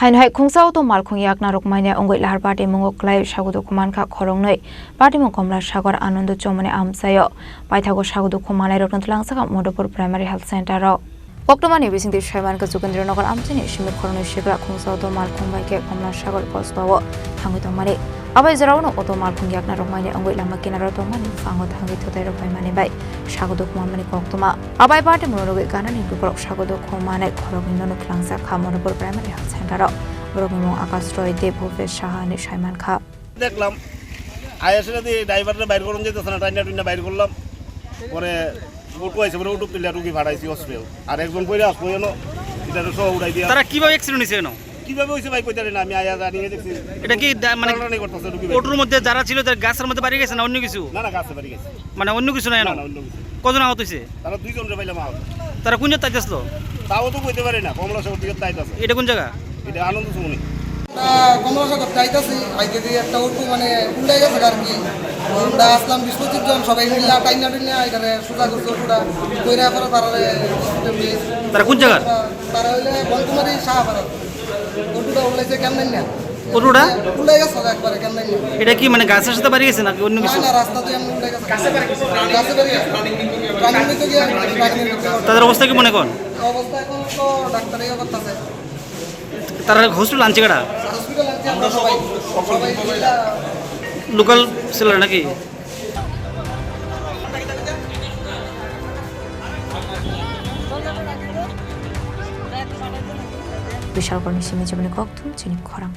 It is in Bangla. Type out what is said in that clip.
Hainhai Kungsao to Malkhung yak narok maine ongoi lahar party mungok klai sagudu kuman kha khorongnoi party mung komla sagar anando chomane amsayo paithago sagudu kumanai rokn tlangsa Modopur Primary Health Center ro Oktomani bising di Shaiman ka Jukendrinagar amchini shimit khornoi shigra Kungsao to Malkhung bai ke komla sagar posbawo hangi to mari abai jarauno oto Malkhung yak narok maine ongoi lama kinaro to mani fango thangi thotai ro bai mani bai sagudu kumani koktoma abai party muroge ganani dukrok sagudu kumane khorogin no klangsa kha Modopur Primary Health Center ro Borogimo Akastroy Dev Shahani Shaiman Kha দেখলাম আয়াসে দি ড্রাইভাররে বাইর করুন যেতেছ না টাইনা টুইনা বাইর করলাম পরে উঠু আইছে পরে উঠু তুইলা রুগী ভাড়াইছি হসপিটাল আর একজন কইরা আসলো এনো এটা তো সব উড়াই দিয়া তারা কিভাবে অ্যাক্সিডেন্ট হইছে এনো কিভাবে হইছে ভাই কইতারে না আমি আয়া জানি দেখছি এটা কি মানে টানাটানি করতেছে রুগী ওটুর মধ্যে যারা ছিল তার গাছের মধ্যে বাড়ি গেছে না অন্য কিছু না না গাছে বাড়ি গেছে মানে অন্য কিছু না এনো না অন্য কিছু কজন আহত হইছে তারা দুইজন রে পাইলাম আহত তারা কোন জায়গায় আসলো তাও তো কইতে পারে না কমলা শহর দিকে তাইতাছে এটা কোন জায়গা এটা আনন্দ সুমনি কমলাসাগর যাইতেছি আইতে দিয়ে একটা অটো মানে উল্টাই গেছে আর কি আমরা আসলাম 20-25 জন সবাই মিলে টাইনা টাইনা এখানে সোজা করছে অটোটা কইরা পরে তারা কোন জায়গা তারা হইলে বনকুমারী শাহপাড়া অটোটা উল্টাইছে কেমন না অটোটা উল্টাই গেছে একবারে কেমন না এটা কি মানে গাছের সাথে বাড়ি গেছে নাকি অন্য কিছু না রাস্তাতে এমন উল্টাই গেছে গাছে বাড়ি গেছে প্রাণী নিতে গিয়ে তাদের অবস্থা কি মনে করেন অবস্থা এখন তো ডাক্তার ইয়ে করতেছে তারা হসপিটাল আনছে কারা হসপিটাল আছে আমরা সবাই লোকাল ছেলেরা নাকি বিশাল করনি সিমি জীবনে কক্তুম চিনি খরাং